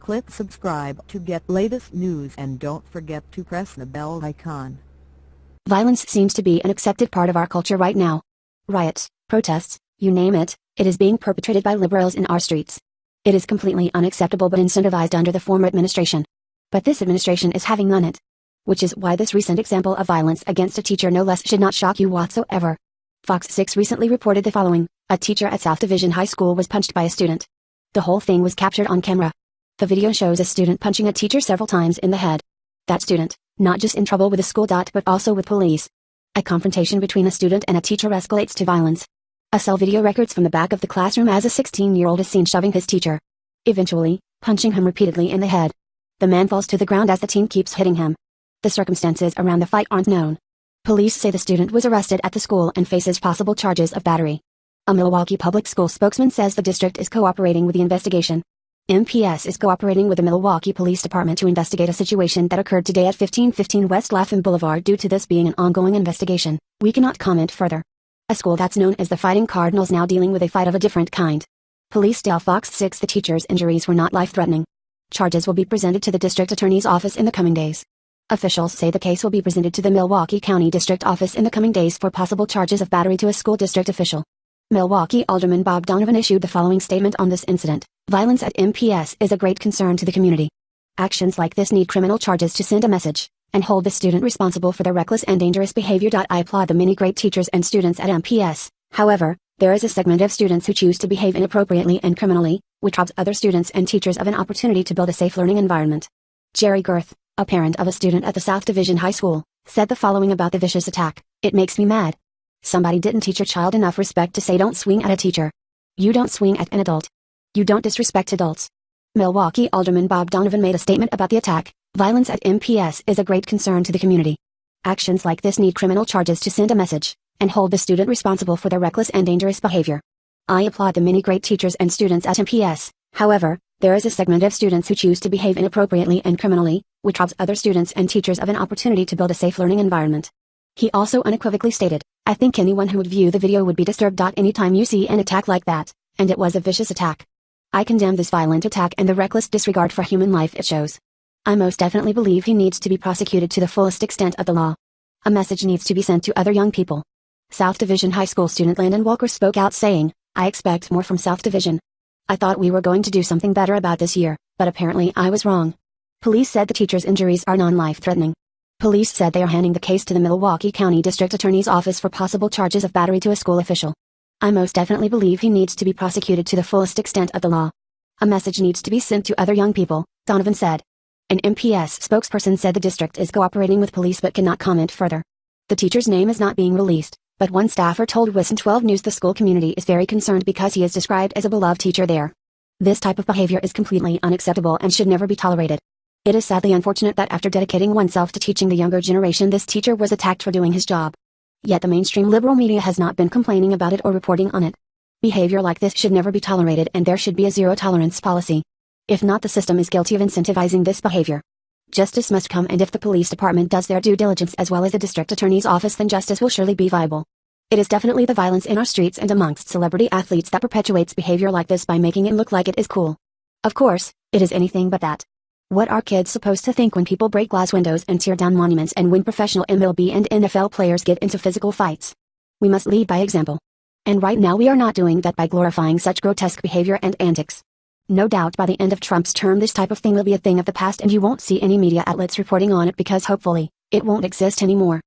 Click subscribe to get latest news and don't forget to press the bell icon. Violence seems to be an accepted part of our culture right now. Riots, protests, you name it, it is being perpetrated by liberals in our streets. It is completely unacceptable but incentivized under the former administration. But this administration is having none of it. Which is why this recent example of violence against a teacher no less should not shock you whatsoever. Fox 6 recently reported the following: a teacher at South Division High School was punched by a student. The whole thing was captured on camera. The video shows a student punching a teacher several times in the head. That student, not just in trouble with the school but also with police. A confrontation between a student and a teacher escalates to violence. A cell video records from the back of the classroom as a 16-year-old is seen shoving his teacher, eventually, punching him repeatedly in the head. The man falls to the ground as the teen keeps hitting him. The circumstances around the fight aren't known. Police say the student was arrested at the school and faces possible charges of battery. A Milwaukee public school spokesman says the district is cooperating with the investigation. MPS is cooperating with the Milwaukee Police Department to investigate a situation that occurred today at 1515 West Latham Boulevard. Due to this being an ongoing investigation, we cannot comment further. A school that's known as the Fighting Cardinals now dealing with a fight of a different kind. Police tell Fox 6 the teacher's injuries were not life-threatening. Charges will be presented to the district attorney's office in the coming days. Officials say the case will be presented to the Milwaukee County District Office in the coming days for possible charges of battery to a school district official. Milwaukee Alderman Bob Donovan issued the following statement on this incident: violence at MPS is a great concern to the community. Actions like this need criminal charges to send a message, and hold the student responsible for their reckless and dangerous behavior. I applaud the many great teachers and students at MPS, however, there is a segment of students who choose to behave inappropriately and criminally, which robs other students and teachers of an opportunity to build a safe learning environment. Jerry Girth, a parent of a student at the South Division High School, said the following about the vicious attack: "It makes me mad. Somebody didn't teach your child enough respect to say don't swing at a teacher. You don't swing at an adult. You don't disrespect adults." Milwaukee Alderman Bob Donovan made a statement about the attack: violence at MPS is a great concern to the community. Actions like this need criminal charges to send a message, and hold the student responsible for their reckless and dangerous behavior. I applaud the many great teachers and students at MPS, however, there is a segment of students who choose to behave inappropriately and criminally, which robs other students and teachers of an opportunity to build a safe learning environment. He also unequivocally stated, "I think anyone who would view the video would be disturbed. Anytime you see an attack like that, and it was a vicious attack. I condemn this violent attack and the reckless disregard for human life it shows. I most definitely believe he needs to be prosecuted to the fullest extent of the law. A message needs to be sent to other young people." South Division High School student Landon Walker spoke out saying, "I expect more from South Division. I thought we were going to do something better about this year, but apparently I was wrong." Police said the teacher's injuries are non-life-threatening. Police said they are handing the case to the Milwaukee County District Attorney's Office for possible charges of battery to a school official. "I most definitely believe he needs to be prosecuted to the fullest extent of the law. A message needs to be sent to other young people," Donovan said. An MPS spokesperson said the district is cooperating with police but cannot comment further. The teacher's name is not being released, but one staffer told WISN 12 News the school community is very concerned because he is described as a beloved teacher there. This type of behavior is completely unacceptable and should never be tolerated. It is sadly unfortunate that after dedicating oneself to teaching the younger generation, this teacher was attacked for doing his job. Yet the mainstream liberal media has not been complaining about it or reporting on it. Behavior like this should never be tolerated and there should be a zero-tolerance policy. If not, the system is guilty of incentivizing this behavior. Justice must come, and if the police department does their due diligence as well as the district attorney's office, then justice will surely be viable. It is definitely the violence in our streets and amongst celebrity athletes that perpetuates behavior like this by making it look like it is cool. Of course, it is anything but that. What are kids supposed to think when people break glass windows and tear down monuments and when professional MLB and NFL players get into physical fights? We must lead by example. And right now we are not doing that by glorifying such grotesque behavior and antics. No doubt by the end of Trump's term this type of thing will be a thing of the past and you won't see any media outlets reporting on it because hopefully, it won't exist anymore.